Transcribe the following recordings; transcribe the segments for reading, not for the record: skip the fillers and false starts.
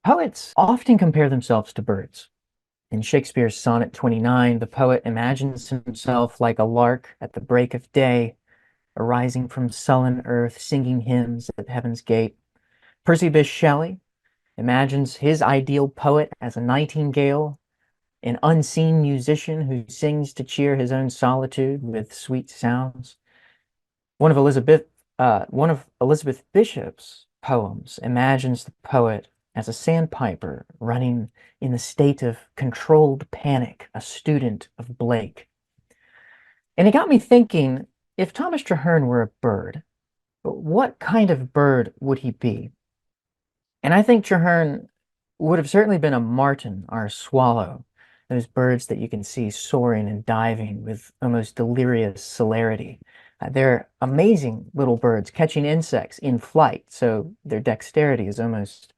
Poets often compare themselves to birds. In Shakespeare's Sonnet 29, the poet imagines himself like a lark at the break of day, arising from sullen earth, singing hymns at heaven's gate. Percy Bysshe Shelley imagines his ideal poet as a nightingale, an unseen musician who sings to cheer his own solitude with sweet sounds. One of Elizabeth Bishop's poems imagines the poet as a sandpiper running in the state of controlled panic, a student of Blake. And it got me thinking, if Thomas Traherne were a bird, what kind of bird would he be? And I think Traherne would have certainly been a martin or a swallow, those birds that you can see soaring and diving with almost delirious celerity. They're amazing little birds catching insects in flight, so their dexterity is almost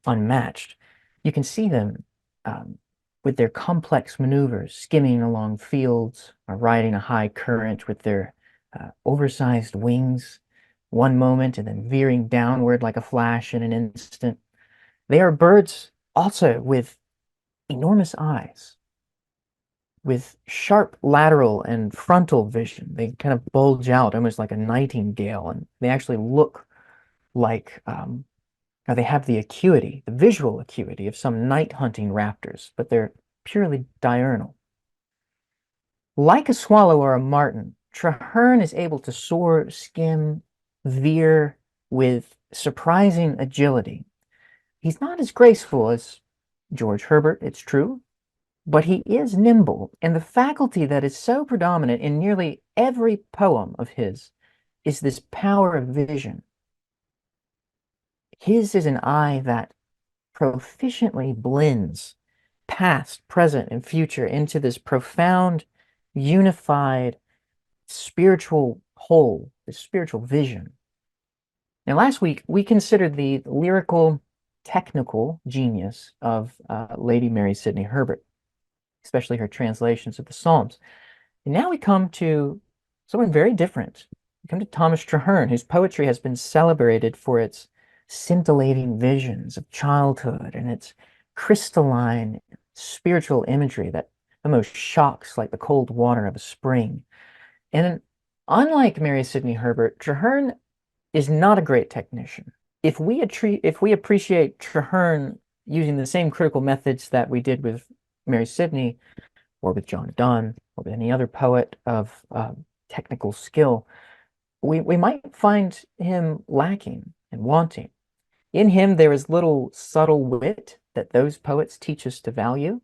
unmatched. You can see them with their complex maneuvers, skimming along fields or riding a high current with their oversized wings one moment and then veering downward like a flash in an instant. They are birds also with enormous eyes, with sharp lateral and frontal vision. They kind of bulge out almost like a nightingale, and they actually look like, or they have the acuity, the visual acuity of some night hunting raptors, but they're purely diurnal. Like a swallow or a martin, Traherne is able to soar, skim, veer with surprising agility. He's not as graceful as George Herbert, it's true, but he is nimble, and the faculty that is so predominant in nearly every poem of his is this power of vision. His is an eye that proficiently blends past, present, and future into this profound, unified, spiritual whole, this spiritual vision. Now, last week, we considered the lyrical, technical genius of Lady Mary Sidney Herbert, especially her translations of the Psalms. And now we come to someone very different. We come to Thomas Traherne, whose poetry has been celebrated for its scintillating visions of childhood and its crystalline spiritual imagery that almost shocks like the cold water of a spring. And unlike Mary Sidney Herbert, Traherne is not a great technician. If we appreciate Traherne using the same critical methods that we did with Mary Sidney or with John Donne or with any other poet of technical skill, we might find him lacking and wanting. In him, there is little subtle wit that those poets teach us to value.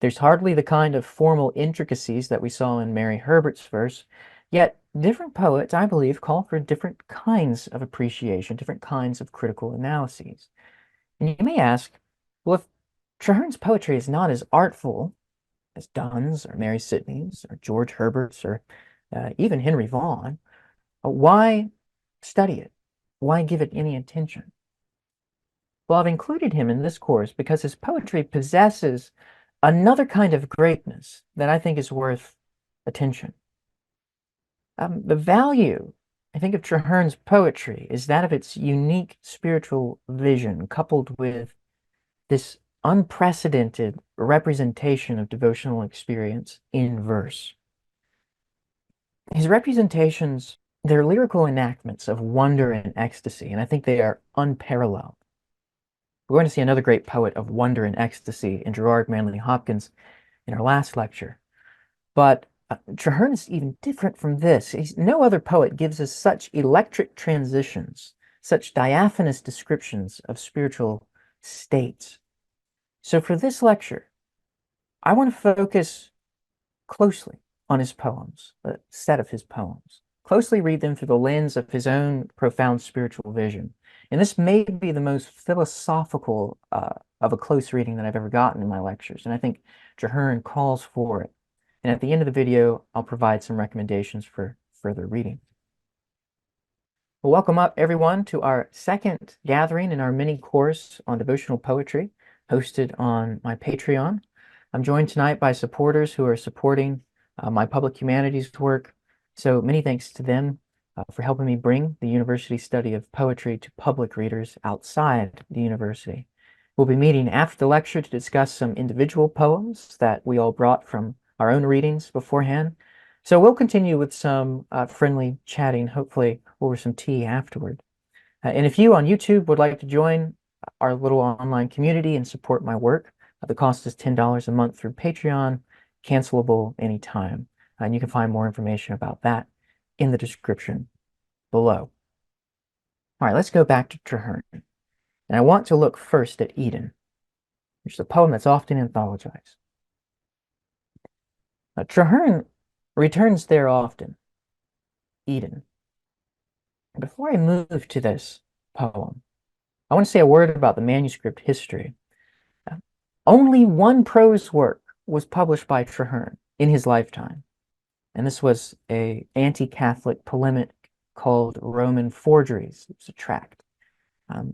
There's hardly the kind of formal intricacies that we saw in Mary Herbert's verse, yet different poets, I believe, call for different kinds of appreciation, different kinds of critical analyses. And you may ask, well, if Traherne's poetry is not as artful as Donne's or Mary Sidney's or George Herbert's or even Henry Vaughan, why study it? Why give it any attention? Well, I've included him in this course because his poetry possesses another kind of greatness that I think is worth attention. The value, I think, of Traherne's poetry is that of its unique spiritual vision, coupled with this unprecedented representation of devotional experience in verse. His representations, they're lyrical enactments of wonder and ecstasy, and I think they are unparalleled. We're going to see another great poet of wonder and ecstasy in Gerard Manley Hopkins in our last lecture. But Traherne is even different from this. No other poet gives us such electric transitions, such diaphanous descriptions of spiritual states. So for this lecture, I want to focus closely on his poems, a set of his poems. Closely read them through the lens of his own profound spiritual vision. And this may be the most philosophical of a close reading that I've ever gotten in my lectures. And I think Traherne calls for it. And at the end of the video, I'll provide some recommendations for further reading. Well, welcome up everyone to our second gathering in our mini course on devotional poetry hosted on my Patreon. I'm joined tonight by supporters who are supporting my public humanities work. So many thanks to them for helping me bring the university study of poetry to public readers outside the university. We'll be meeting after the lecture to discuss some individual poems that we all brought from our own readings beforehand. So we'll continue with some friendly chatting, hopefully over some tea afterward. And if you on YouTube would like to join our little online community and support my work, the cost is $10 a month through Patreon, cancelable anytime. And you can find more information about that in the description below. All right, let's go back to Traherne. And I want to look first at Eden, which is a poem that's often anthologized. Traherne returns there often, Eden. Before I move to this poem, I want to say a word about the manuscript history. Only one prose work was published by Traherne in his lifetime, and this was an anti-Catholic polemic called Roman Forgeries. It was a tract.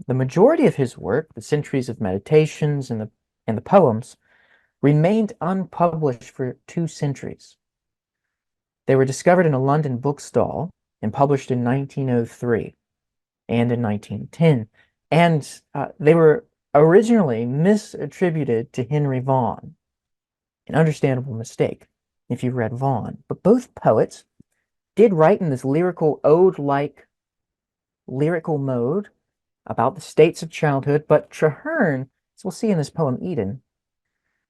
The majority of his work, the centuries of meditations and the poems, remained unpublished for 2 centuries. They were discovered in a London bookstall and published in 1903 and in 1910, and they were originally misattributed to Henry Vaughan, an understandable mistake if you've read Vaughan. But both poets did write in this lyrical ode-like lyrical mode about the states of childhood, but Traherne, as we'll see in this poem Eden,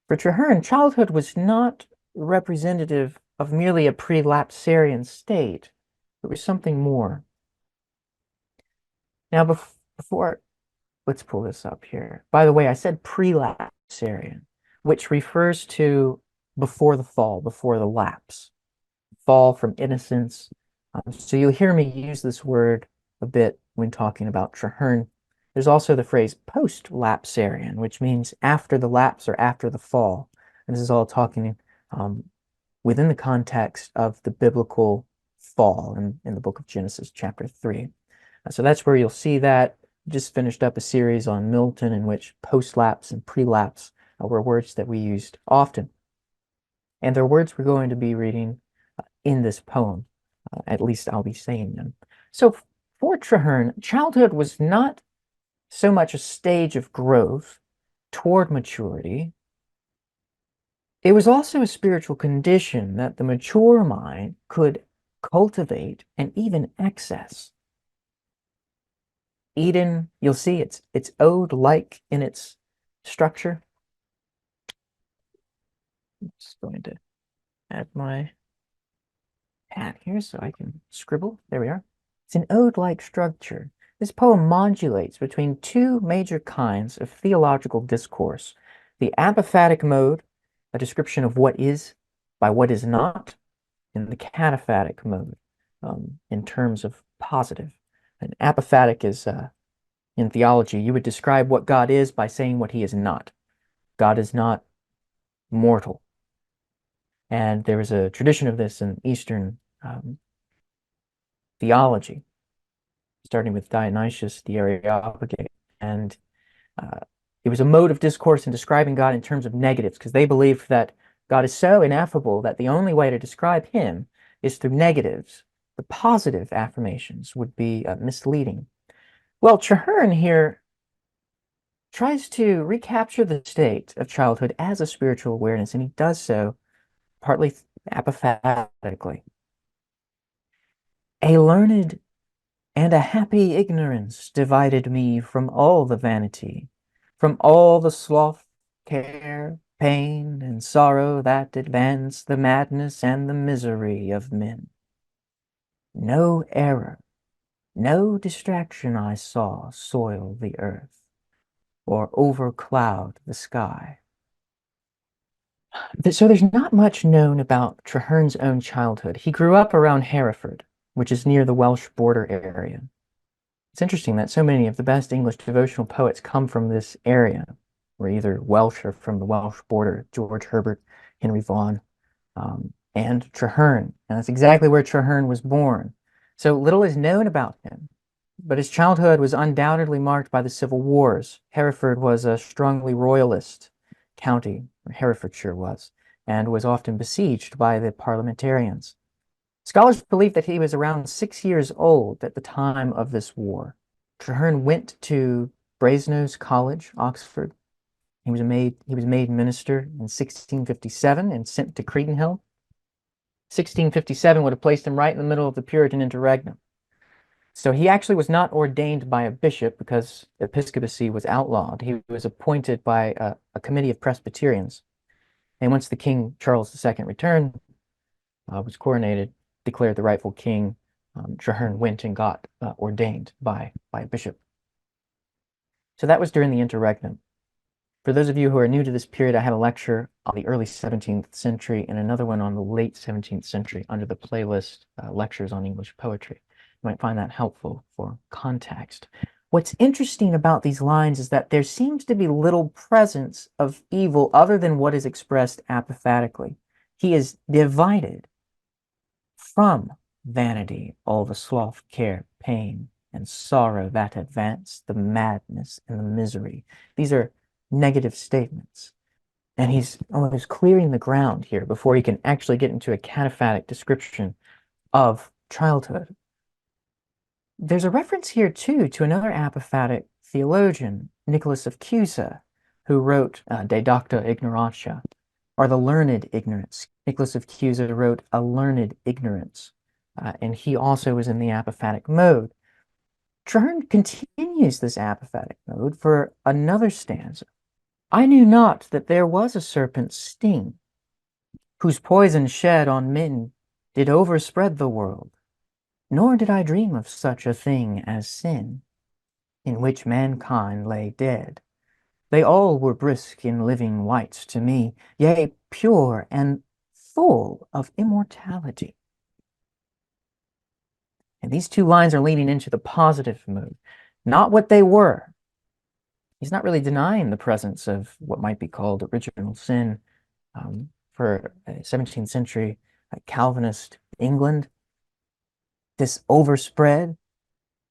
for Traherne, childhood was not representative of merely a pre-lapsarian state. It was something more. Now, before, let's pull this up here. By the way, I said pre-lapsarian, which refers to before the fall, before the lapse, fall from innocence. So you'll hear me use this word a bit when talking about Traherne. There's also the phrase post-lapsarian, which means after the lapse or after the fall. And this is all talking within the context of the biblical fall in the book of Genesis, chapter 3. So that's where you'll see that. Just finished up a series on Milton in which post-lapse and pre-lapse were words that we used often. And they're words we're going to be reading in this poem. At least I'll be saying them. So for Traherne, childhood was not so much a stage of growth toward maturity. It was also a spiritual condition that the mature mind could cultivate and even access. Eden, you'll see it's ode-like in its structure. I'm just going to add my pad here so I can scribble. There we are. It's an ode-like structure. This poem modulates between 2 major kinds of theological discourse: the apophatic mode, a description of what is by what is not, and the cataphatic mode, in terms of positive. And apophatic is, in theology, you would describe what God is by saying what he is not. God is not mortal. And there is a tradition of this in Eastern theology, starting with Dionysius the Areopagite. And it was a mode of discourse in describing God in terms of negatives, because they believed that God is so ineffable that the only way to describe him is through negatives. The positive affirmations would be misleading. Well, Traherne here tries to recapture the state of childhood as a spiritual awareness, and he does so partly apophatically. A learned and a happy ignorance divided me from all the vanity, from all the sloth, care, pain, and sorrow that advance the madness and the misery of men. No error, no distraction I saw soil the earth, or overcloud the sky. So there's not much known about Traherne's own childhood. He grew up around Hereford, which is near the Welsh border area. It's interesting that so many of the best English devotional poets come from this area, or either Welsh or from the Welsh border: George Herbert, Henry Vaughan, and Traherne. And that's exactly where Traherne was born. So little is known about him, but his childhood was undoubtedly marked by the civil wars. Hereford was a strongly royalist county, or Herefordshire was, and was often besieged by the parliamentarians. Scholars believe that he was around 6 years old at the time of this war. Traherne went to Brasenose College, Oxford, He was made minister in 1657 and sent to Credenhill. 1657 would have placed him right in the middle of the Puritan interregnum. So he actually was not ordained by a bishop because episcopacy was outlawed. He was appointed by a committee of Presbyterians. And once the King Charles II returned, was coronated, declared the rightful king, Traherne went and got ordained by a bishop. So that was during the interregnum. For those of you who are new to this period, I have a lecture on the early 17th century and another one on the late 17th century under the playlist Lectures on English Poetry. You might find that helpful for context. What's interesting about these lines is that there seems to be little presence of evil other than what is expressed apophatically. He is divided from vanity, all the sloth, care, pain, and sorrow that advance, the madness and the misery. These are negative statements. And he's almost clearing the ground here before he can actually get into a cataphatic description of childhood. There's a reference here, too, to another apophatic theologian, Nicholas of Cusa, who wrote De Docta Ignorantia, or the learned ignorance. Nicholas of Cusa wrote A Learned Ignorance, and he also was in the apophatic mode. Traherne continues this apophatic mode for another stanza. I knew not that there was a serpent's sting, whose poison shed on men did overspread the world, nor did I dream of such a thing as sin, in which mankind lay dead. They all were brisk in living whites to me, yea, pure and full of immortality. And these two lines are leading into the positive mood, not what they were. He's not really denying the presence of what might be called original sin for 17th century Calvinist England. This overspread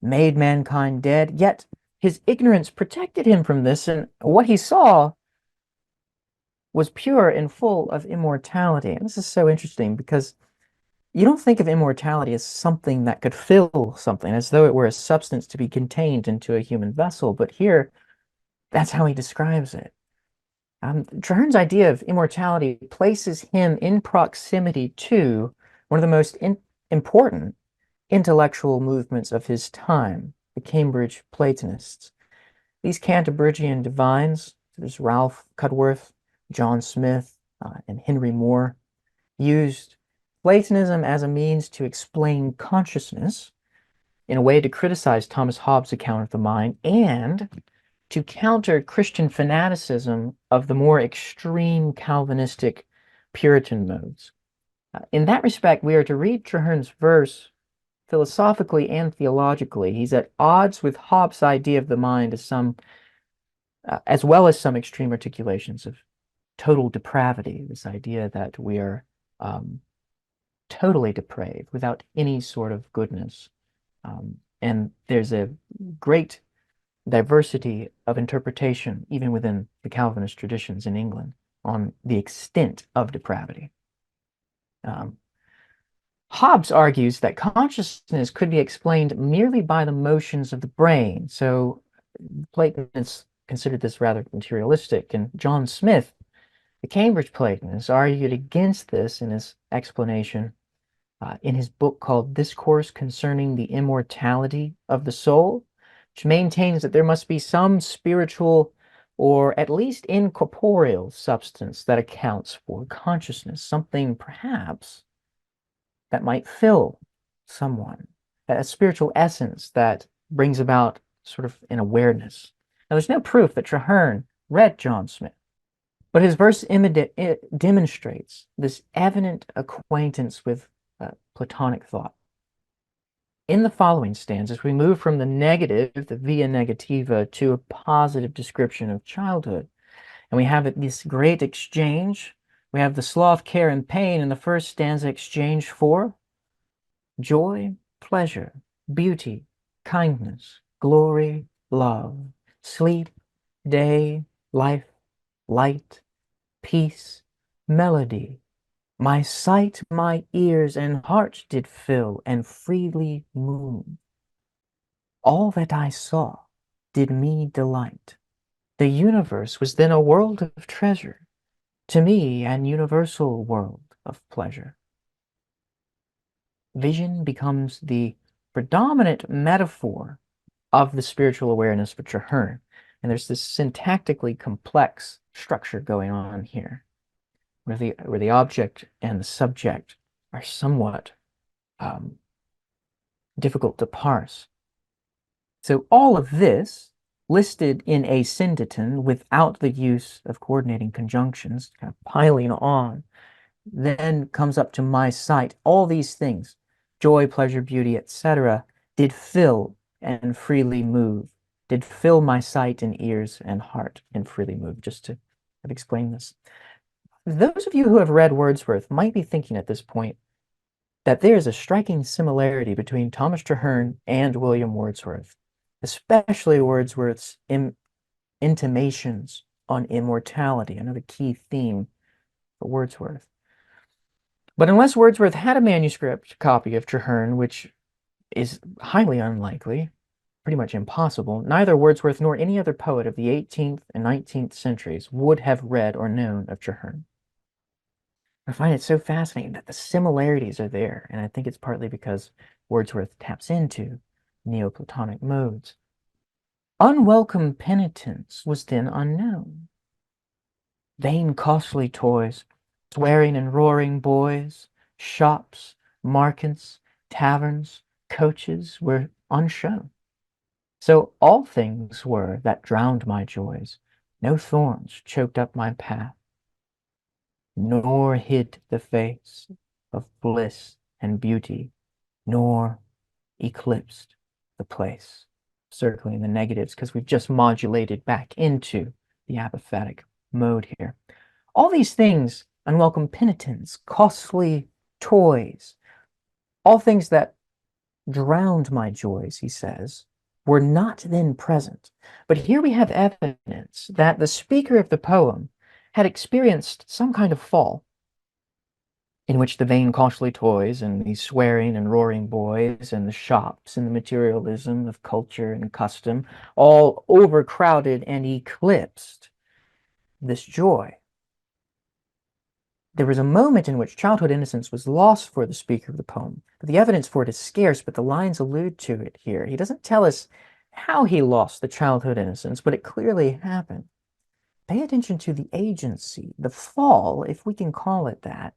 made mankind dead, yet his ignorance protected him from this, and what he saw was pure and full of immortality. And this is so interesting because you don't think of immortality as something that could fill something, as though it were a substance to be contained into a human vessel, but here, that's how he describes it. Traherne's idea of immortality places him in proximity to one of the most important intellectual movements of his time, the Cambridge Platonists. These Canterburyan divines, there's Ralph Cudworth, John Smith, and Henry Moore, used Platonism as a means to explain consciousness, in a way to criticize Thomas Hobbes' account of the mind, and to counter Christian fanaticism of the more extreme Calvinistic Puritan modes. In that respect, we are to read Traherne's verse philosophically and theologically. He's at odds with Hobbes' idea of the mind as well as some extreme articulations of total depravity, this idea that we are totally depraved without any sort of goodness. And there's a great diversity of interpretation, even within the Calvinist traditions in England, on the extent of depravity. Hobbes argues that consciousness could be explained merely by the motions of the brain. So Platonists considered this rather materialistic, and John Smith, the Cambridge Platonist, argued against this in his explanation in his book called Discourse Concerning the Immortality of the Soul, which maintains that there must be some spiritual or at least incorporeal substance that accounts for consciousness, something perhaps that might fill someone, a spiritual essence that brings about sort of an awareness. Now, there's no proof that Traherne read John Smith, but his verse demonstrates this evident acquaintance with Platonic thought. In the following stanzas, we move from the negative, the via negativa, to a positive description of childhood. And we have this great exchange. We have the sloth, care, and pain in the first stanza exchange for joy, pleasure, beauty, kindness, glory, love, sleep, day, life, light, peace, melody. My sight, my ears, and heart did fill and freely move. All that I saw did me delight. The universe was then a world of treasure, to me an universal world of pleasure. Vision becomes the predominant metaphor of the spiritual awareness for Traherne. And there's this syntactically complex structure going on here, where the object and the subject are somewhat difficult to parse. So all of this, listed in a synditon without the use of coordinating conjunctions, kind of piling on, then comes up to my sight. All these things, joy, pleasure, beauty, etc., did fill and freely move, did fill my sight and ears and heart and freely move, just to have explained this. Those of you who have read Wordsworth might be thinking at this point that there is a striking similarity between Thomas Traherne and William Wordsworth, especially Wordsworth's intimations on immortality, another key theme for Wordsworth. But unless Wordsworth had a manuscript copy of Traherne, which is highly unlikely, pretty much impossible, neither Wordsworth nor any other poet of the 18th and 19th centuries would have read or known of Traherne. I find it so fascinating that the similarities are there, and I think it's partly because Wordsworth taps into Neoplatonic modes. Unwelcome penitence was then unknown. Vain costly toys, swearing and roaring boys, shops, markets, taverns, coaches were unshown. So all things were that drowned my joys, no thorns choked up my path, nor hid the face of bliss and beauty, nor eclipsed the place. Circling the negatives because we've just modulated back into the apophatic mode here. All these things, unwelcome penitence, costly toys, all things that drowned my joys, he says, were not then present. But here we have evidence that the speaker of the poem had experienced some kind of fall in which the vain costly toys and the swearing and roaring boys and the shops and the materialism of culture and custom all overcrowded and eclipsed this joy. There was a moment in which childhood innocence was lost for the speaker of the poem, but the evidence for it is scarce, but the lines allude to it here. He doesn't tell us how he lost the childhood innocence, but it clearly happened. Pay attention to the agency. The fall, if we can call it that,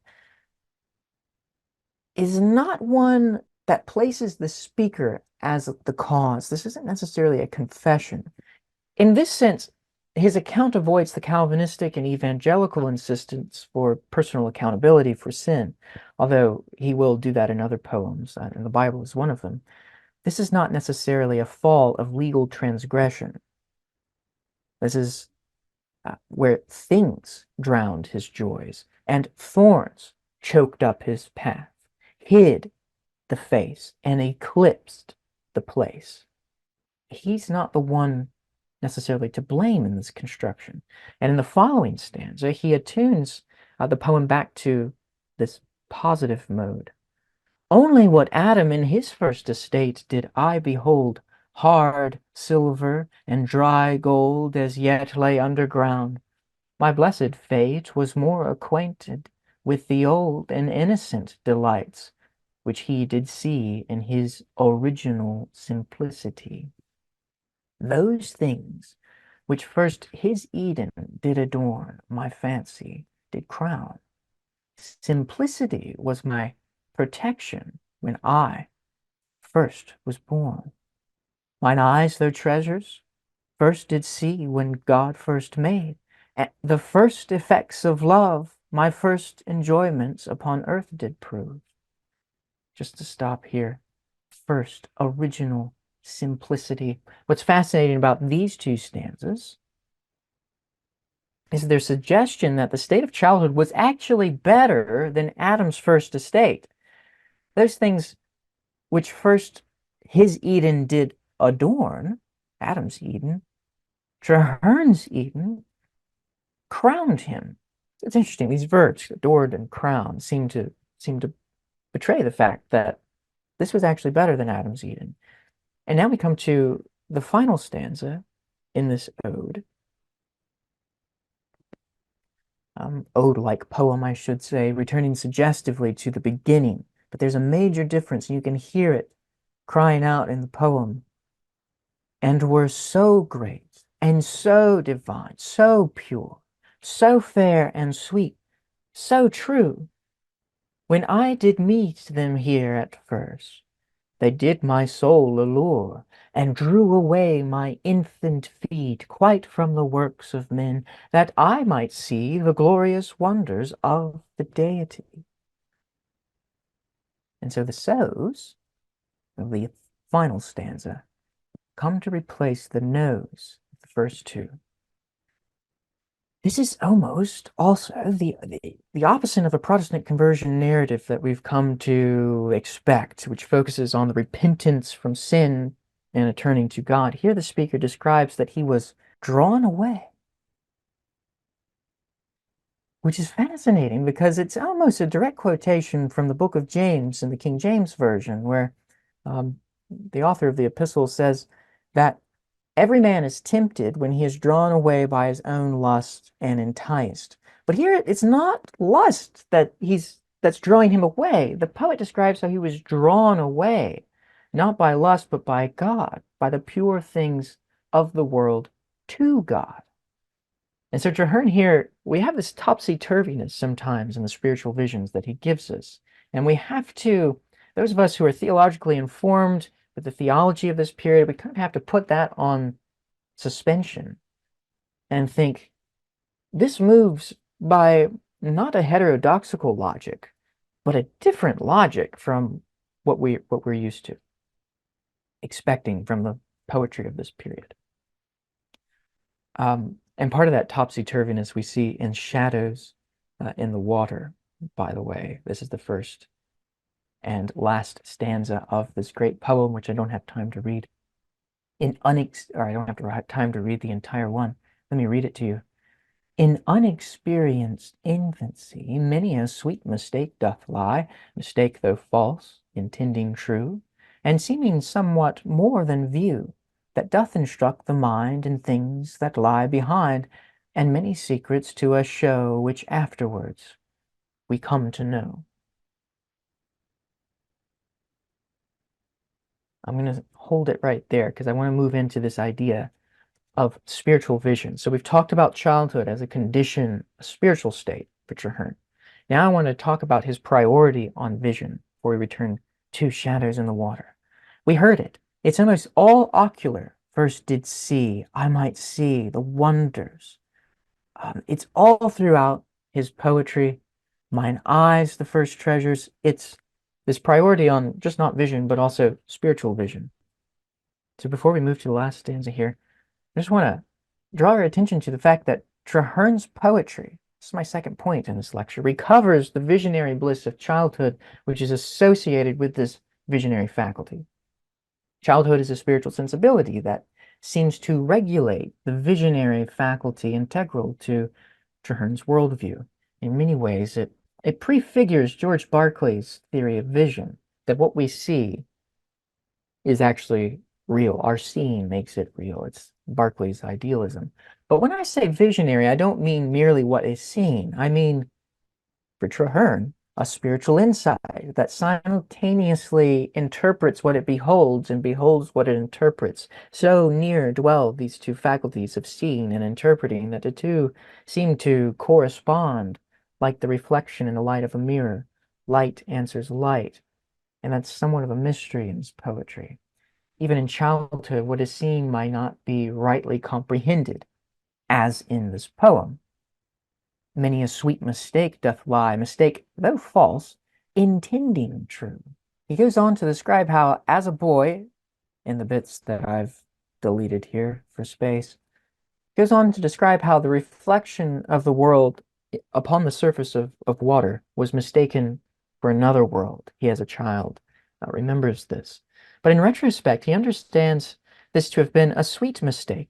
is not one that places the speaker as the cause. This isn't necessarily a confession. In this sense, his account avoids the Calvinistic and evangelical insistence for personal accountability for sin, although he will do that in other poems, and the Bible is one of them. This is not necessarily a fall of legal transgression. This is where things drowned his joys, and thorns choked up his path, hid the face, and eclipsed the place. He's not the one necessarily to blame in this construction. And in the following stanza, he attunes the poem back to this positive mode. Only what Adam in his first estate did I behold, hard silver and dry gold as yet lay underground. My blessed fate was more acquainted with the old and innocent delights, which he did see in his original simplicity. Those things which first his Eden did adorn, my fancy did crown. Simplicity was my protection when I first was born. Mine eyes their treasures first did see when God first made, and the first effects of love my first enjoyments upon earth did prove. Just to stop here, first original simplicity. What's fascinating about these two stanzas is their suggestion that the state of childhood was actually better than Adam's first estate. Those things which first his Eden did adorn, Adam's Eden, Traherne's Eden, crowned him. It's interesting, these verbs, adored and crowned, seem to betray the fact that this was actually better than Adam's Eden. And now we come to the final stanza in this ode, ode-like poem, I should say, returning suggestively to the beginning. But there's a major difference, and you can hear it crying out in the poem. And were so great, and so divine, so pure, so fair and sweet, so true. When I did meet them here at first, they did my soul allure, and drew away my infant feet quite from the works of men, that I might see the glorious wonders of the deity. And so the so's of the final stanza come to replace the no's of the first two. This is almost also the opposite of a Protestant conversion narrative that we've come to expect, which focuses on the repentance from sin and a turning to God. Here the speaker describes that he was drawn away, which is fascinating because it's almost a direct quotation from the book of James in the King James Version, where the author of the epistle says that every man is tempted when he is drawn away by his own lust and enticed. But here it's not lust that's drawing him away. The poet describes how he was drawn away, not by lust, but by God, by the pure things of the world to God. And so Traherne here, we have this topsy-turviness sometimes in the spiritual visions that he gives us. And we have to, those of us who are theologically informed with the theology of this period, we kind of have to put that on suspension and think, this moves by not a heterodoxical logic, but a different logic from what we're used to expecting from the poetry of this period. And part of that topsy-turviness we see in shadows in the water, by the way. This is the first and last stanza of this great poem, which I don't have time to read. Or I don't have time to read the entire one. Let me read it to you. In unexperienced infancy, many a sweet mistake doth lie, mistake though false, intending true, and seeming somewhat more than view, that doth instruct the mind in things that lie behind, and many secrets to us show, which afterwards we come to know. I'm going to hold it right there because I want to move into this idea of spiritual vision. So we've talked about childhood as a condition, a spiritual state for Traherne. Now I want to talk about his priority on vision before we return to shadows in the water. We heard it. It's almost all ocular. First did see, I might see the wonders. It's all throughout his poetry. Mine eyes, the first treasures. It's this priority on just not vision, but also spiritual vision. So before we move to the last stanza here, I just want to draw our attention to the fact that Traherne's poetry, this is my second point in this lecture, recovers the visionary bliss of childhood, which is associated with this visionary faculty. Childhood is a spiritual sensibility that seems to regulate the visionary faculty integral to Traherne's worldview. In many ways, it prefigures George Berkeley's theory of vision, that what we see is actually real. Our seeing makes it real. It's Berkeley's idealism. But when I say visionary, I don't mean merely what is seen. I mean, for Traherne, a spiritual insight that simultaneously interprets what it beholds and beholds what it interprets. So near dwell these two faculties of seeing and interpreting that the two seem to correspond like the reflection in the light of a mirror. Light answers light. And that's somewhat of a mystery in his poetry. Even in childhood, what is seen might not be rightly comprehended, as in this poem. Many a sweet mistake doth lie, mistake, though false, intending true. He goes on to describe how, as a boy, in the bits that I've deleted here for space, goes on to describe how the reflection of the world upon the surface of water was mistaken for another world. He, as a child, remembers this. But in retrospect, he understands this to have been a sweet mistake,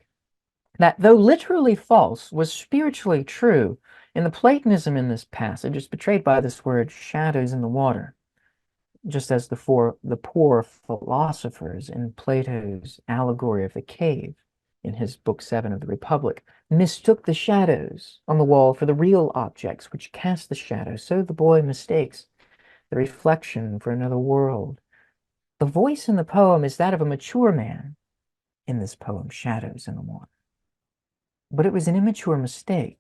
that though literally false, was spiritually true. And the Platonism in this passage is betrayed by this word, shadows in the water, just as the poor philosophers in Plato's allegory of the cave. in his Book 7 of the Republic, mistook the shadows on the wall for the real objects which cast the shadows. So the boy mistakes the reflection for another world. The voice in the poem is that of a mature man in this poem, Shadows in the Water. But it was an immature mistake.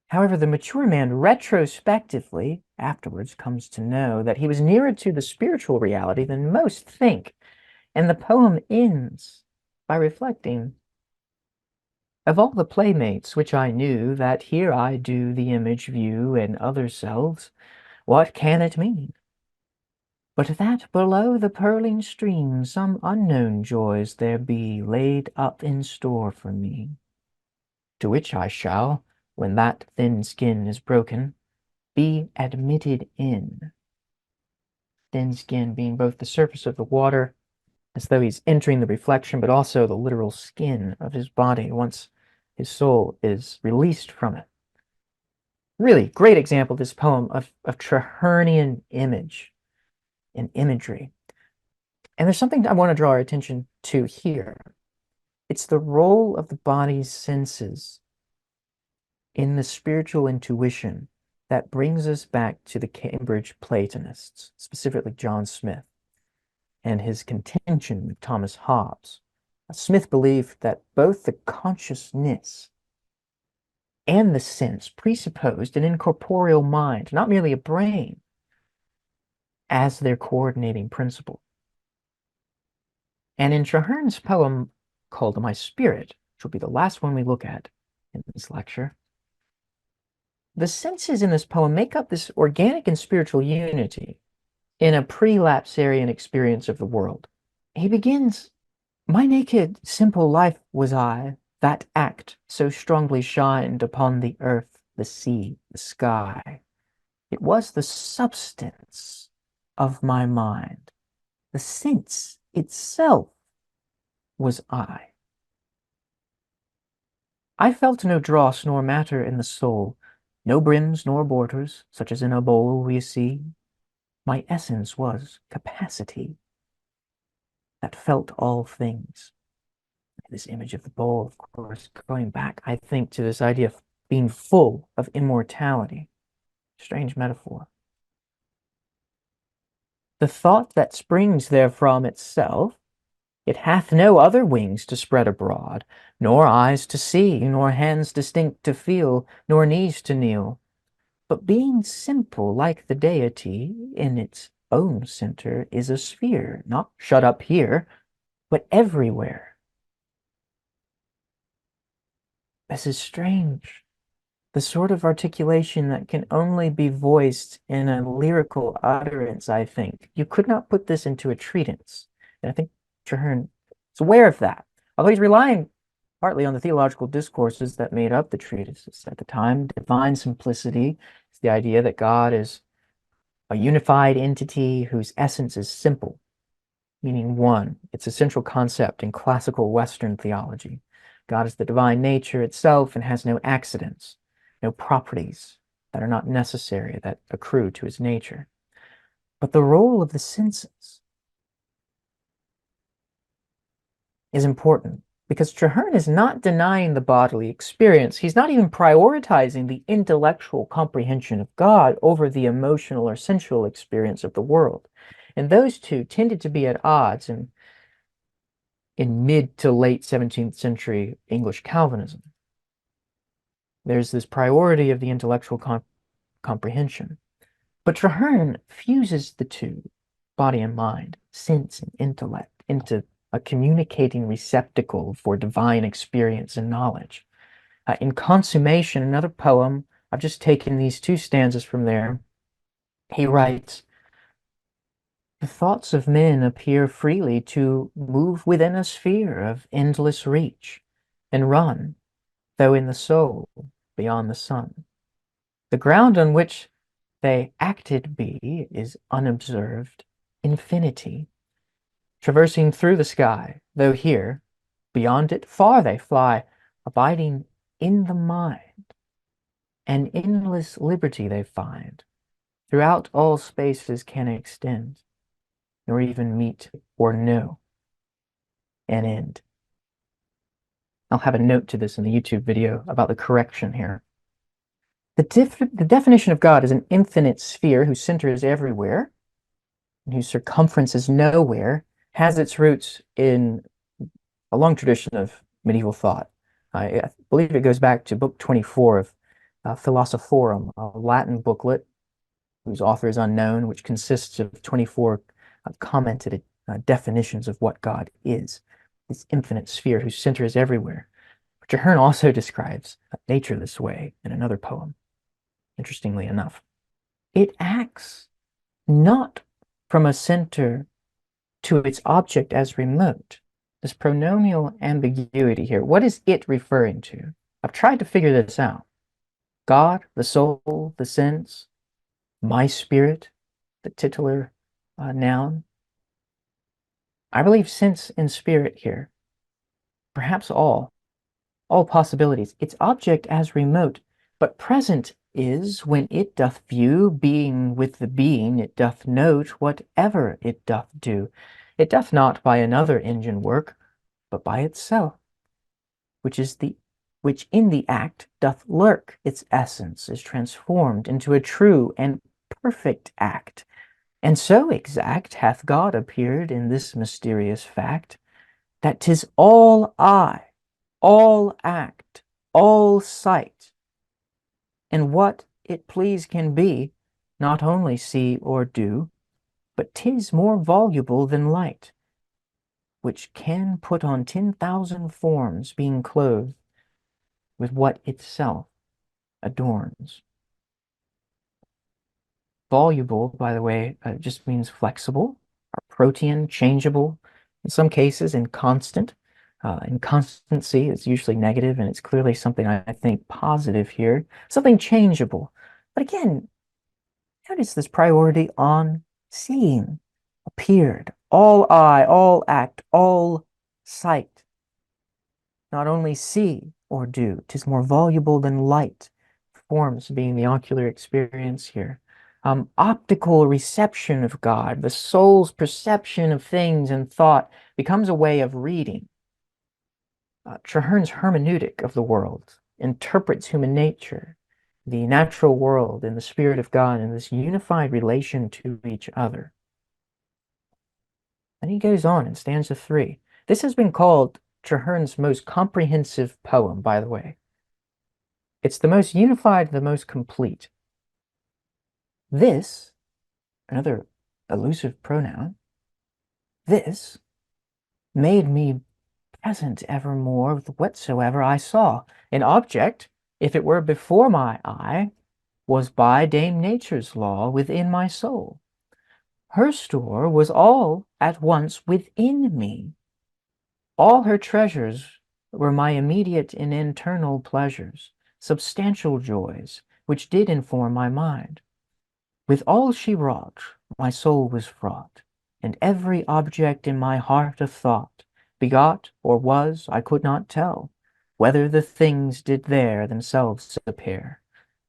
However, the mature man retrospectively, afterwards, comes to know that he was nearer to the spiritual reality than most think. And the poem ends by reflecting, of all the playmates which I knew, that here I do the image view in other selves, what can it mean? But that below the purling stream some unknown joys there be laid up in store for me, to which I shall, when that thin skin is broken, be admitted in. Thin skin being both the surface of the water, as though he's entering the reflection, but also the literal skin of his body once his soul is released from it. Really great example, this poem, of Trahernean image and imagery. And there's something I want to draw our attention to here. It's the role of the body's senses in the spiritual intuition that brings us back to the Cambridge Platonists, specifically John Smith, and his contention with Thomas Hobbes. Smith believed that both the consciousness and the sense presupposed an incorporeal mind, not merely a brain, as their coordinating principle. And in Traherne's poem called My Spirit, which will be the last one we look at in this lecture, the senses in this poem make up this organic and spiritual unity in a pre-lapsarian experience of the world. He begins, my naked, simple life was I, that act so strongly shined upon the earth, the sea, the sky. It was the substance of my mind. The sense itself was I. I felt no dross nor matter in the soul, no brims nor borders, such as in a bowl we see. My essence was capacity that felt all things. This image of the bowl, of course, going back, I think, to this idea of being full of immortality. Strange metaphor. The thought that springs therefrom itself, it hath no other wings to spread abroad, nor eyes to see, nor hands distinct to feel, nor knees to kneel. But being simple like the deity, in its own center is a sphere, not shut up here, but everywhere. This is strange. The sort of articulation that can only be voiced in a lyrical utterance, I think. You could not put this into a treatise. And I think Traherne is aware of that. Although he's relying partly on the theological discourses that made up the treatises at the time. Divine simplicity is the idea that God is a unified entity whose essence is simple, meaning one. It's a central concept in classical Western theology. God is the divine nature itself and has no accidents, no properties that are not necessary, that accrue to his nature. But the role of the senses is important because Traherne is not denying the bodily experience. He's not even prioritizing the intellectual comprehension of God over the emotional or sensual experience of the world. And those two tended to be at odds in mid to late 17th century English Calvinism. There's this priority of the intellectual comprehension. But Traherne fuses the two, body and mind, sense and intellect, into a communicating receptacle for divine experience and knowledge. In Consummation, another poem, I've just taken these two stanzas from there. He writes, the thoughts of men appear freely to move within a sphere of endless reach and run, though in the soul, beyond the sun. The ground on which they acted be is unobserved infinity, traversing through the sky, though here, beyond it, far they fly, abiding in the mind. An endless liberty they find, throughout all spaces can extend, nor even meet or know an end. I'll have a note to this in the YouTube video about the correction here. The definition of God is an infinite sphere whose center is everywhere and whose circumference is nowhere, has its roots in a long tradition of medieval thought. I believe it goes back to book 24 of Philosophorum, a Latin booklet whose author is unknown, which consists of 24 commented definitions of what God is, this infinite sphere whose center is everywhere. Traherne also describes nature this way in another poem, interestingly enough. It acts not from a center to its object as remote. This pronomial ambiguity here, what is it referring to? I've tried to figure this out. God, the soul, the sense, my spirit, the titular noun. I believe sense and spirit here, perhaps all possibilities. Its object as remote, but present is when it doth view being with the being it doth note whatever it doth do. It doth not by another engine work, but by itself, which in the act doth lurk. Its essence is transformed into a true and perfect act. And so exact hath God appeared in this mysterious fact, that 'tis all eye, all act, all sight, and what it please can be, not only see or do, but 'tis more voluble than light, which can put on 10,000 forms, being clothed with what itself adorns. Voluble, by the way, just means flexible, or protean, changeable, in some cases inconstant. Inconstancy is usually negative, and it's clearly something I think positive here, something changeable. But again, notice this priority on seeing appeared. All eye, all act, all sight. Not only see or do, 'tis more voluble than light, forms being the ocular experience here. Optical reception of God, the soul's perception of things and thought becomes a way of reading. Traherne's hermeneutic of the world interprets human nature, the natural world, and the spirit of God in this unified relation to each other. And he goes on in stanza 3. This has been called Traherne's most comprehensive poem, by the way. It's the most unified, the most complete. This, another elusive pronoun, this made me present evermore with whatsoever I saw. An object, if it were before my eye, was by Dame Nature's law within my soul. Her store was all at once within me. All her treasures were my immediate and internal pleasures, substantial joys, which did inform my mind. With all she wrought, my soul was fraught, and every object in my heart of thought begot or was, I could not tell, whether the things did there themselves appear,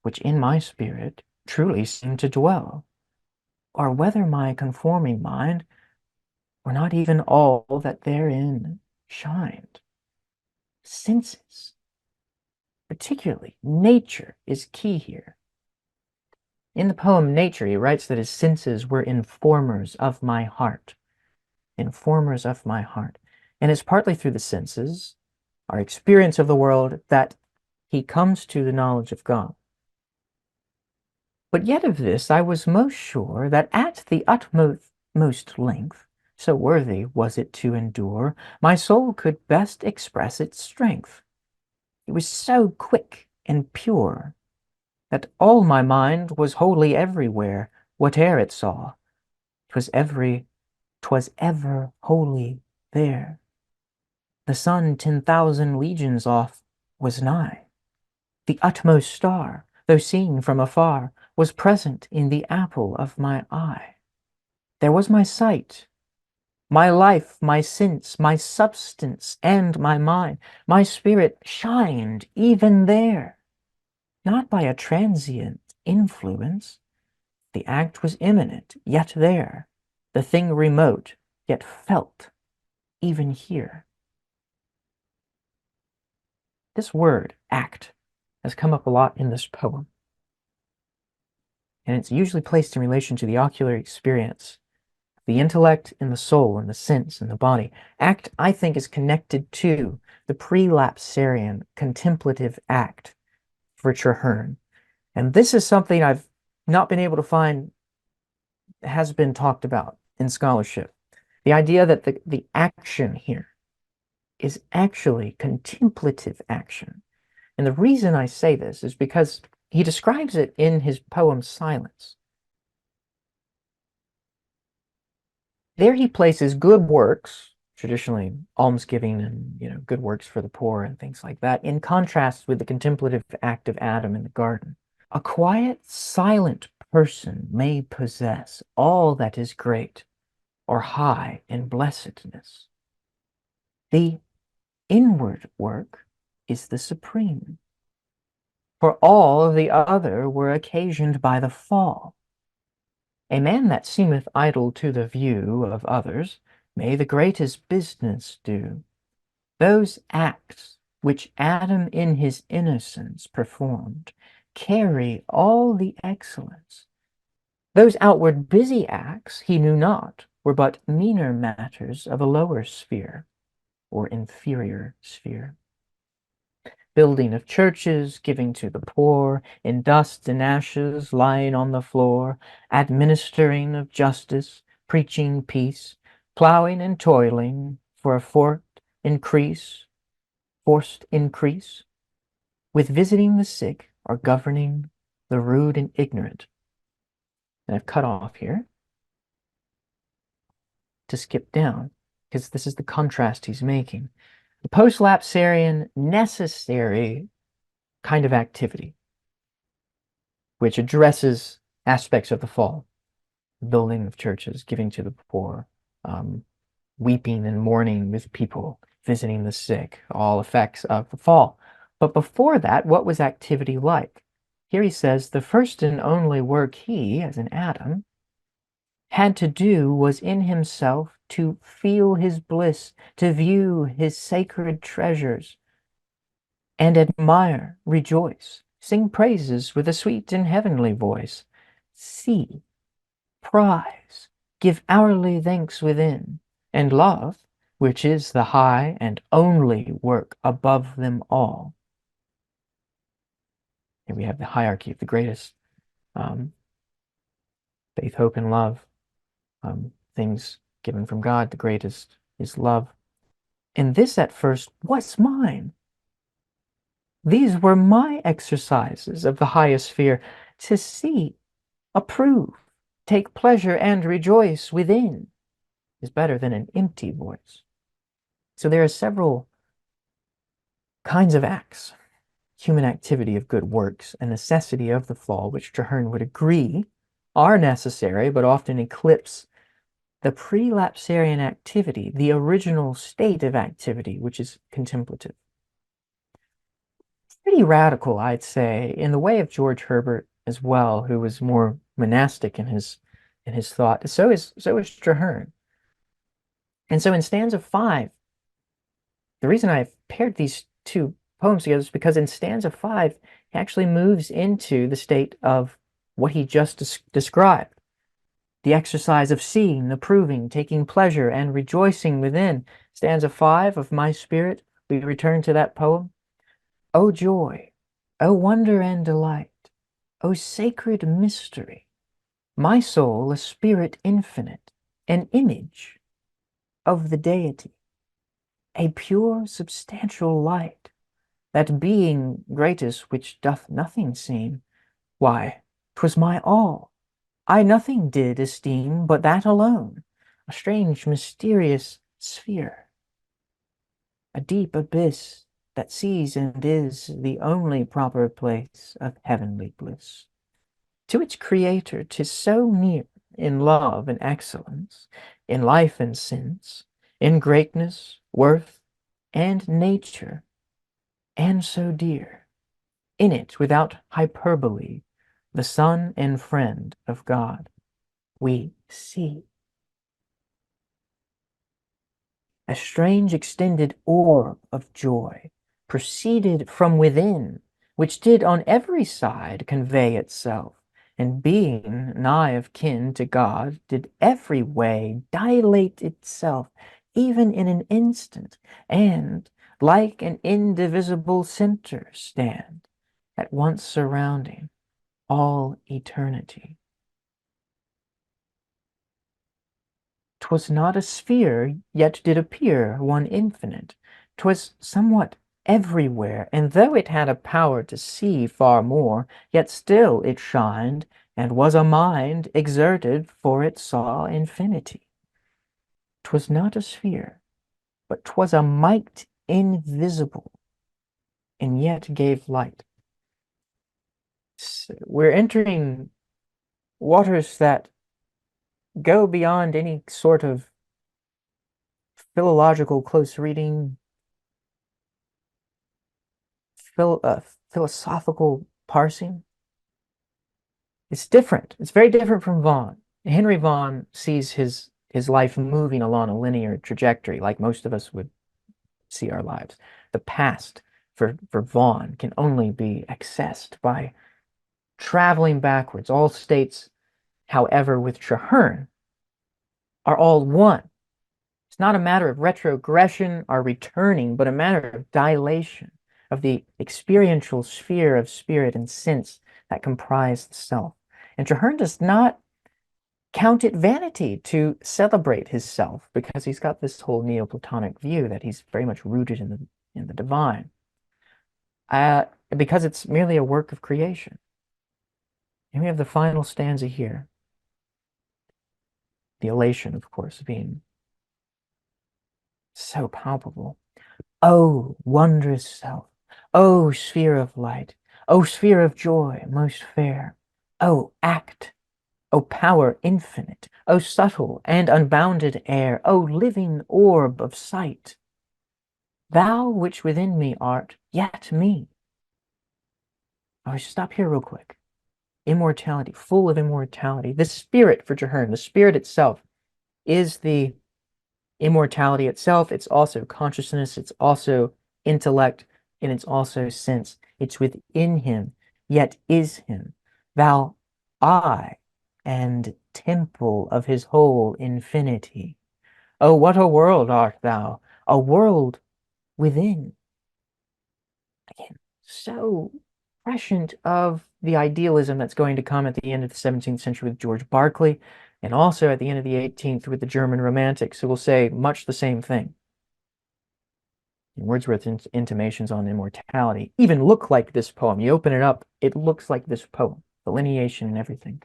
which in my spirit truly seemed to dwell, or whether my conforming mind were not even all that therein shined. Senses, particularly nature, is key here. In the poem Nature, he writes that his senses were informers of my heart. Informers of my heart. And it's partly through the senses, our experience of the world, that he comes to the knowledge of God. But yet of this I was most sure, that at the utmost length, so worthy was it to endure, my soul could best express its strength. It was so quick and pure, that all my mind was wholly everywhere, whate'er it saw. 'Twas ever wholly there. The sun 10,000 legions off was nigh. The utmost star, though seen from afar, was present in the apple of my eye. There was my sight, my life, my sense, my substance, and my mind. My spirit shined even there, not by a transient influence. The act was imminent, yet there. The thing remote, yet felt even here. This word, act, has come up a lot in this poem, and it's usually placed in relation to the ocular experience, the intellect and the soul and the sense and the body. Act, I think, is connected to the prelapsarian contemplative act for Traherne. And this is something I've not been able to find has been talked about in scholarship. The idea that the action here is actually contemplative action. And the reason I say this is because he describes it in his poem Silence. There he places good works, traditionally almsgiving and good works for the poor and things like that, in contrast with the contemplative act of Adam in the garden. A quiet, silent person may possess all that is great or high in blessedness. The inward work is the supreme, for all of the other were occasioned by the fall. A man that seemeth idle to the view of others may the greatest business do. Those acts which Adam in his innocence performed carry all the excellence. Those outward busy acts he knew not were but meaner matters of a lower sphere or inferior sphere. Building of churches, giving to the poor, in dust and ashes lying on the floor, administering of justice, preaching peace, plowing and toiling for a forced increase, with visiting the sick or governing the rude and ignorant. And I've cut off here to skip down, because this is the contrast he's making. The post-lapsarian necessary kind of activity, which addresses aspects of the fall, building of churches, giving to the poor, weeping and mourning with people, visiting the sick, all effects of the fall. But before that, what was activity like? Here he says, the first and only work he, as in Adam, had to do was in himself to feel his bliss, to view his sacred treasures, and admire, rejoice, sing praises with a sweet and heavenly voice, see, prize, give hourly thanks within, and love, which is the high and only work above them all. Here we have the hierarchy of the greatest, faith, hope, and love, things given from God. The greatest is love. And this at first, what's mine? These were my exercises of the highest sphere, to see, approve, take pleasure, and rejoice within is better than an empty voice. So there are several kinds of acts, human activity of good works, a necessity of the fall, which Traherne would agree are necessary, but often eclipse the prelapsarian activity, the original state of activity, which is contemplative. Pretty radical, I'd say, in the way of George Herbert as well, who was more monastic in his thought. So is Traherne. And so in stanza 5, the reason I've paired these two poems together is because in stanza 5, he actually moves into the state of what he just described. The exercise of seeing, approving, taking pleasure, and rejoicing within. Stanza 5 of My Spirit, we return to that poem. O joy, O wonder and delight, O sacred mystery, my soul a spirit infinite, an image of the deity, a pure substantial light, that being greatest which doth nothing seem, why, 'twas my all, I nothing did esteem but that alone, a strange mysterious sphere, a deep abyss that sees and is the only proper place of heavenly bliss. To its creator 'tis so near in love and excellence, in life and sense, in greatness, worth, and nature, and so dear, in it without hyperbole, the Son and friend of God, we see. A strange extended orb of joy, proceeded from within, which did on every side convey itself, and being nigh of kin to God, did every way dilate itself, even in an instant, and like an indivisible centre stand, at once surrounding all eternity. 'Twas not a sphere, yet did appear one infinite. 'Twas somewhat everywhere, and though it had a power to see far more, yet still it shined, and was a mind exerted, for it saw infinity. 'Twas not a sphere, but 'twas a might invisible, and yet gave light. We're entering waters that go beyond any sort of philological close reading, philosophical parsing. It's different. It's very different from Vaughan. Henry Vaughan sees his life moving along a linear trajectory, like most of us would see our lives. The past for Vaughan can only be accessed by traveling backwards. All states, however, with Traherne, are all one. It's not a matter of retrogression or returning, but a matter of dilation of the experiential sphere of spirit and sense that comprise the self. And Traherne does not count it vanity to celebrate his self, because he's got this whole Neoplatonic view that he's very much rooted in the divine, because it's merely a work of creation. And we have the final stanza here, the elation, of course, being so palpable. O wondrous self, O sphere of light, O sphere of joy most fair, O act, O power infinite, O subtle and unbounded air, O living orb of sight, thou which within me art, yet me. I'll stop here real quick. Immortality, full of immortality. The spirit for Traherne, the spirit itself, is the immortality itself. It's also consciousness, it's also intellect, and it's also sense. It's within him, yet is him. Thou eye and temple of his whole infinity. Oh, what a world art thou, a world within. Again, so prescient of the idealism that's going to come at the end of the 17th century with George Berkeley, and also at the end of the 18th with the German Romantics, who will say much the same thing. And Wordsworth's intimations on immortality even look like this poem. You open it up, it looks like this poem, the lineation and everything.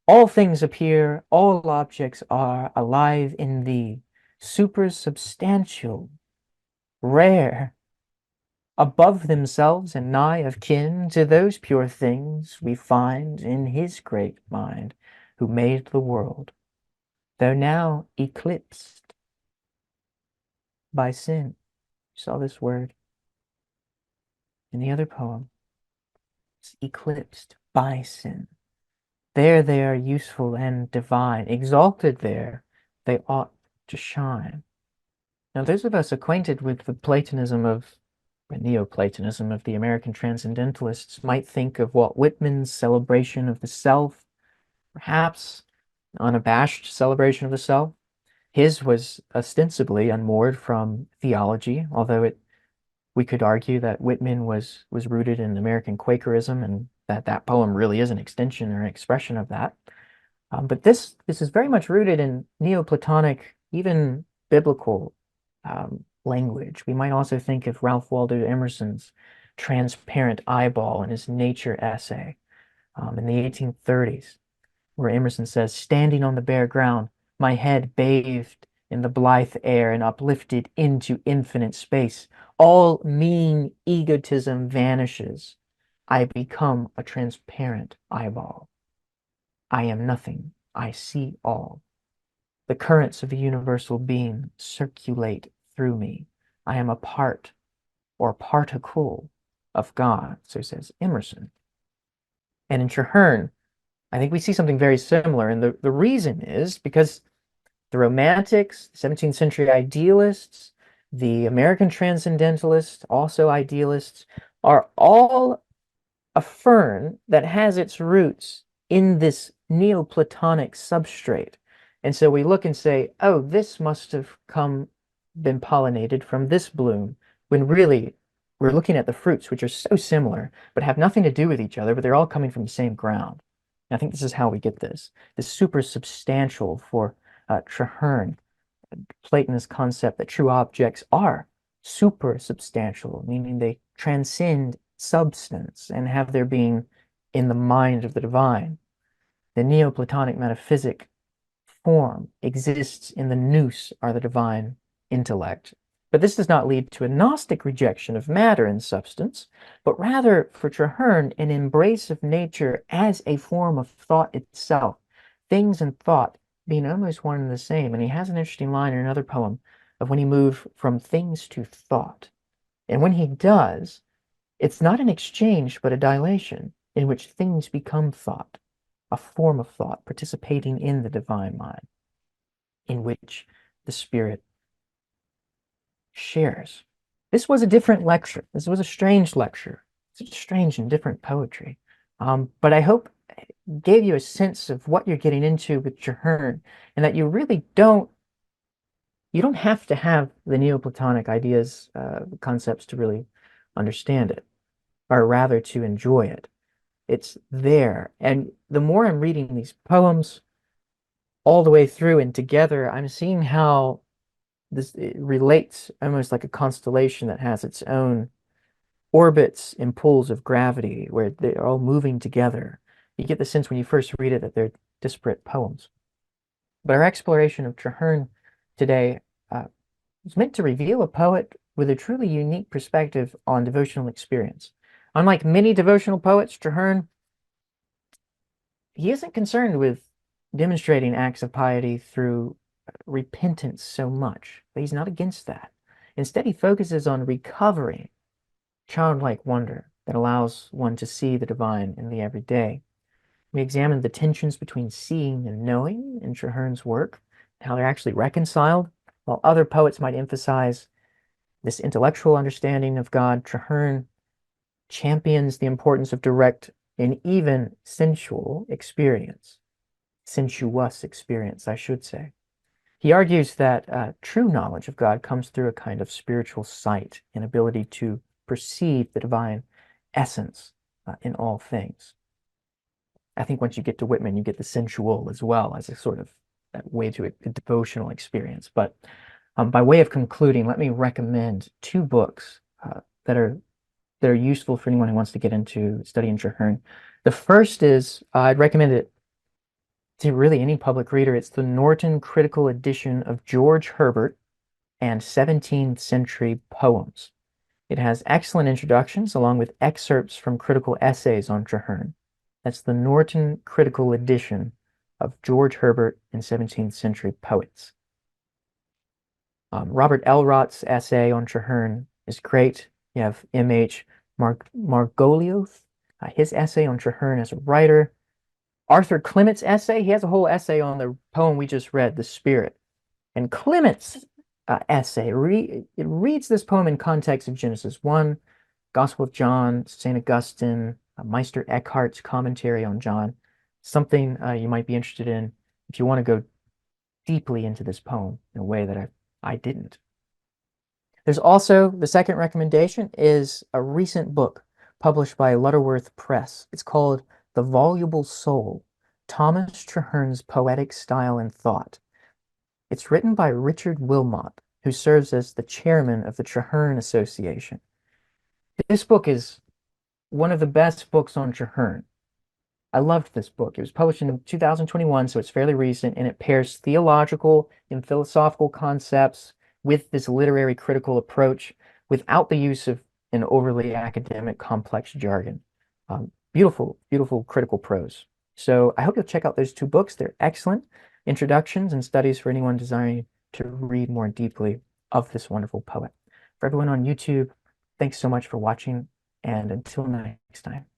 All things appear, all objects are alive in thee, supersubstantial, rare, above themselves and nigh of kin to those pure things we find in his great mind, who made the world, though now eclipsed by sin. You saw this word in the other poem. It's eclipsed by sin. There they are useful and divine. Exalted there, they ought to shine. Now, those of us acquainted with the Platonism of, or Neoplatonism of the American Transcendentalists might think of Walt Whitman's celebration of the self, perhaps an unabashed celebration of the self. His was ostensibly unmoored from theology, although we could argue that Whitman was rooted in American Quakerism, and that poem really is an extension or an expression of that. But this is very much rooted in Neoplatonic, even biblical language. We might also think of Ralph Waldo Emerson's transparent eyeball in his Nature essay in the 1830s, where Emerson says, standing on the bare ground, my head bathed in the blithe air and uplifted into infinite space, all mean egotism vanishes. I become a transparent eyeball. I am nothing. I see all. The currents of the universal being circulate through me. I am a part or particle of God, so says Emerson. And in Traherne, I think we see something very similar. And the reason is because the Romantics, 17th century idealists, the American transcendentalists, also idealists, are all affirm that has its roots in this Neoplatonic substrate. And so we look and say, oh, this must have been pollinated from this bloom, when really we're looking at the fruits, which are so similar, but have nothing to do with each other, but they're all coming from the same ground. And I think this is how we get this super substantial for Traherne, Platonist concept that true objects are super substantial, meaning they transcend substance and have their being in the mind of the divine. The Neoplatonic metaphysic form exists in the nous, or the divine intellect. But this does not lead to a Gnostic rejection of matter and substance, but rather, for Traherne, an embrace of nature as a form of thought itself, things and thought being almost one and the same. And he has an interesting line in another poem of when he moved from things to thought. And when he does, it's not an exchange, but a dilation in which things become thought, a form of thought, participating in the divine mind, in which the spirit shares. This was a different lecture. This was a strange lecture. It's strange and different poetry. But I hope it gave you a sense of what you're getting into with Traherne, and that you really don't have to have the Neoplatonic ideas, concepts to really understand it, or rather to enjoy it. It's there. And the more I'm reading these poems all the way through and together, I'm seeing how it relates almost like a constellation that has its own orbits and pulls of gravity where they're all moving together. You get the sense when you first read it that they're disparate poems. But our exploration of Traherne today is meant to reveal a poet with a truly unique perspective on devotional experience. Unlike many devotional poets, Traherne, he isn't concerned with demonstrating acts of piety through repentance so much. But he's not against that. Instead, he focuses on recovering childlike wonder that allows one to see the divine in the everyday. We examined the tensions between seeing and knowing in Traherne's work, how they're actually reconciled. While other poets might emphasize this intellectual understanding of God, Traherne champions the importance of direct and even sensuous experience, I should say. He argues that true knowledge of God comes through a kind of spiritual sight and ability to perceive the divine essence in all things. I think once you get to Whitman, you get the sensual as well as a sort of that way to a devotional experience. But by way of concluding, let me recommend two books that are useful for anyone who wants to get into studying Traherne. The first is, I'd recommend it to really any public reader. It's the Norton Critical Edition of George Herbert and 17th Century Poems. It has excellent introductions along with excerpts from critical essays on Traherne. That's the Norton Critical Edition of George Herbert and 17th Century Poets. Robert Elrot's essay on Traherne is great. You have M.H. Margoliouth, his essay on Traherne as a writer. Arthur Clement's essay, he has a whole essay on the poem we just read, The Spirit. And Clement's essay, it reads this poem in context of Genesis 1, Gospel of John, St. Augustine, Meister Eckhart's commentary on John, something you might be interested in if you want to go deeply into this poem in a way that I didn't. There's also, the second recommendation is a recent book published by Lutterworth Press. It's called The Voluble Soul, Thomas Traherne's Poetic Style and Thought. It's written by Richard Wilmot, who serves as the chairman of the Traherne Association. This book is one of the best books on Traherne. I loved this book. It was published in 2021, so it's fairly recent, and it pairs theological and philosophical concepts with this literary critical approach without the use of an overly academic, complex jargon. Beautiful, beautiful critical prose. So I hope you'll check out those two books. They're excellent introductions and studies for anyone desiring to read more deeply of this wonderful poet. For everyone on YouTube, thanks so much for watching, and until next time.